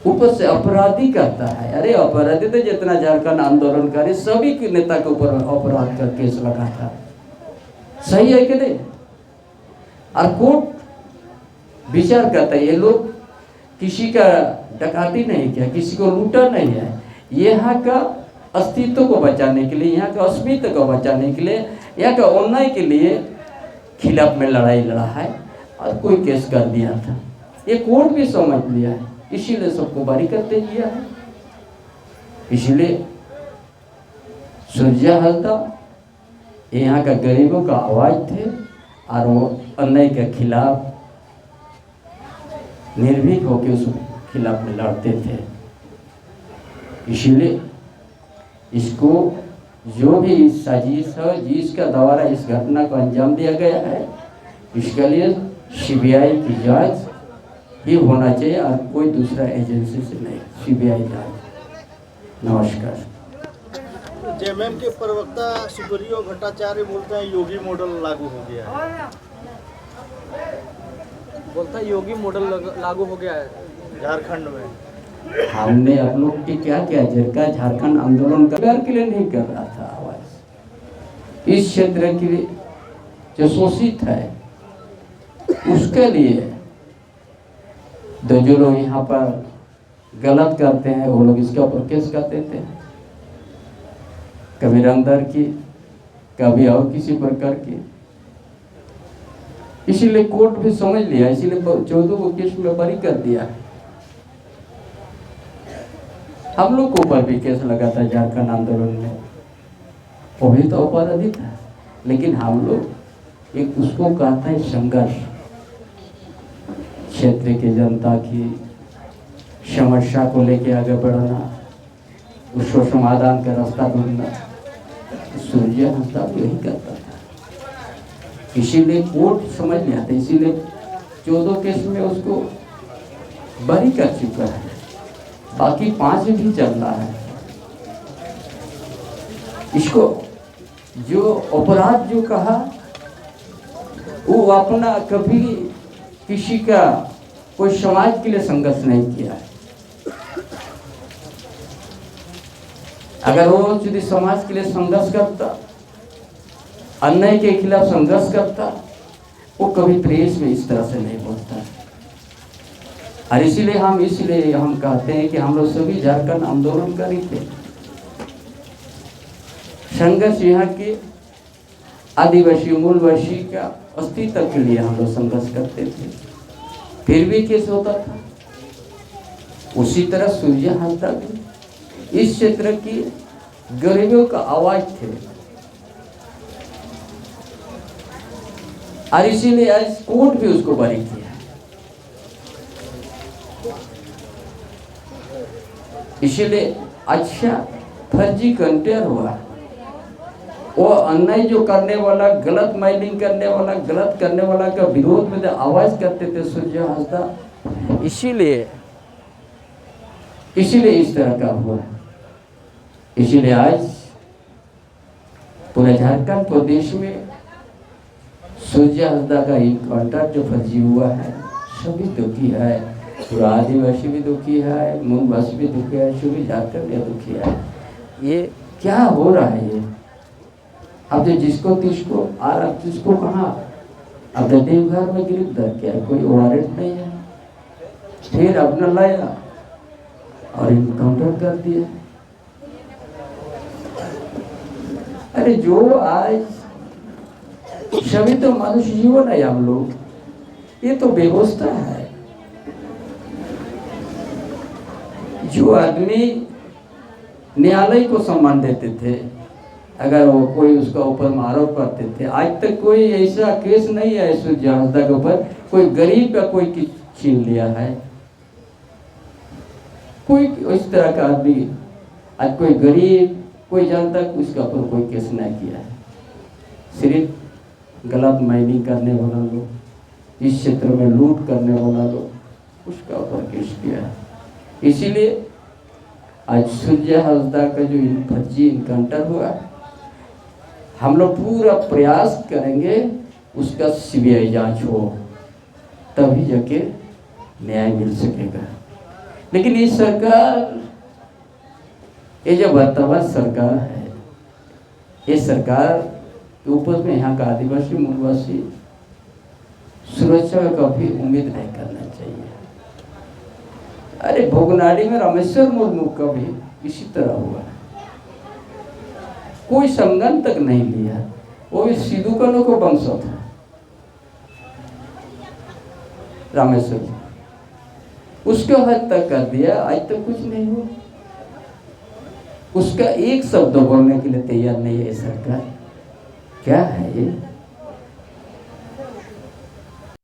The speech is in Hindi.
ऊपर से अपराधी करता है। अरे अपराधी तो जितना झारखंड आंदोलनकारी सभी के नेता के ऊपर अपराध का केस लगा था, सही है कि नहीं? और कोर्ट विचार करता है ये लोग किसी का डकैती नहीं किया, किसी को लूटा नहीं है, यहाँ का अस्तित्व को बचाने के लिए, यहाँ का अस्मित्व को बचाने के लिए, यहाँ का अन्याय के लिए खिलाफ में लड़ाई लड़ा है और कोई केस कर दिया था। ये कोर्ट भी समझ लिया है, इसीलिए सबको बरी करते किया है। इसलिए सूर्या हालता यहाँ का गरीबों का आवाज थे और वो अन्याय के खिलाफ निर्भीक होकर उस खिलाफ में लड़ते थे। इसीलिए इसको जो भी इस साजिश है जिसका द्वारा इस घटना को अंजाम दिया गया है, इसके लिए सीबीआई की जांच ही होना चाहिए और कोई दूसरा एजेंसी से नहीं, सीबीआई जांच। नमस्कार। जेएमएम के प्रवक्ता सुप्रियो भट्टाचार्य बोलते हैं योगी मॉडल लागू हो गया है। बोलता है योगी मॉडल लागू हो गया है झारखंड में। हमने आप लोग की क्या किया, जिनका झारखंड आंदोलन के लिए नहीं कर रहा था आवाज, इस क्षेत्र के लिए जो शोषित है उसके लिए। तो जो लोग यहाँ पर गलत करते हैं वो लोग इसके ऊपर केस कर देते हैं, कभी रंगदर की, कभी और किसी प्रकार की। इसीलिए कोर्ट भी समझ लिया, इसीलिए 14 को केस में बरी कर दिया। हम लोग के ऊपर भी केस लगा था झारखंड आंदोलन में, वो भी तो अपराधी था, लेकिन हम लोग एक उसको कहता है संघर्ष, क्षेत्र की जनता की समस्या को लेके आगे बढ़ना, उसको समाधान का रास्ता ढूंढना, सूर्य हंसता यही करता था। इसीलिए कोर्ट समझ लिया था, इसीलिए 14 केस में उसको बरी कर चुका है, बाकी 5 भी चल रहा है। इसको जो अपराध जो कहा वो अपना कभी किसी का कोई समाज के लिए संघर्ष नहीं किया है। अगर वो यदि समाज के लिए संघर्ष करता, अन्याय के खिलाफ संघर्ष करता, वो कभी प्रेस में इस तरह से नहीं बोलता। और इसीलिए हम कहते हैं कि हम लोग सभी झारखंड आंदोलनकारी थे। संघर्ष यहाँ के आदिवासी मूलवासी का अस्तित्व के लिए हम लोग संघर्ष करते थे, फिर भी केस होता था। उसी तरह सूर्य हालता भी इस क्षेत्र की गरीबों का आवाज थे, और इसीलिए आज कोर्ट भी उसको बरी किया। इसीलिए अच्छा फर्जी कंटेनर हुआ, वो अन्याय जो करने वाला, गलत माइनिंग करने वाला, गलत करने वाला का विरोध में आवाज करते थे सूर्य हालता, इसीलिए इस तरह का हुआ। इसीलिए आज पूरे झारखंड प्रदेश में सूर्य हालता का इनकाउंटर जो फर्जी हुआ है, सभी दुखी है, पूरा आदिवासी भी दुखी है, मूलवासी भी दुखी है, सभी झारखंड दुखी है। ये क्या हो रहा है? ये अब जो जिसको तिसको और अब जिसको कहा, अब तो देवघर में गिरफ्तार किया, कोई वारंट नहीं है, फिर अपना लाया और इनकाउंटर कर दिया। अरे जो आज सभी तो मनुष्य जीवन है हम लोग, ये तो व्यवस्था है। जो आदमी न्यायालय को सम्मान देते थे, अगर वो कोई उसका ऊपर आरोप करते थे, आज तक कोई ऐसा केस नहीं है सूर्य हालता के ऊपर कोई गरीब का कोई छीन लिया है, कोई इस तरह का आदमी आज कोई गरीब कोई जनता उसका ऊपर कोई केस नहीं किया है। सिर्फ गलत माइनिंग करने वाला लोग, इस क्षेत्र में लूट करने वाला लोग, उसका ऊपर केस किया है। इसीलिए आज सूर्य हालता का जो फर्जी इनकाउंटर हुआ, हम लोग पूरा प्रयास करेंगे उसका सीबीआई जांच हो, तभी जाके न्याय मिल सकेगा। लेकिन ये सरकार, ये जो वर्तमान सरकार है, ये सरकार के ऊपर में यहाँ का आदिवासी मूलवासी सुरक्षा का भी उम्मीद नहीं करना चाहिए। अरे भोगनाडी में रामेश्वर मुर्मू का भी इसी तरह हुआ, कोई संगठन तक नहीं लिया, वो भी सिद्धू को वंश था रामेश्वर, उसको हद तक कर दिया, आज तक कुछ नहीं हुआ। उसका एक शब्द बोलने के लिए तैयार नहीं है सरकार। क्या है ये?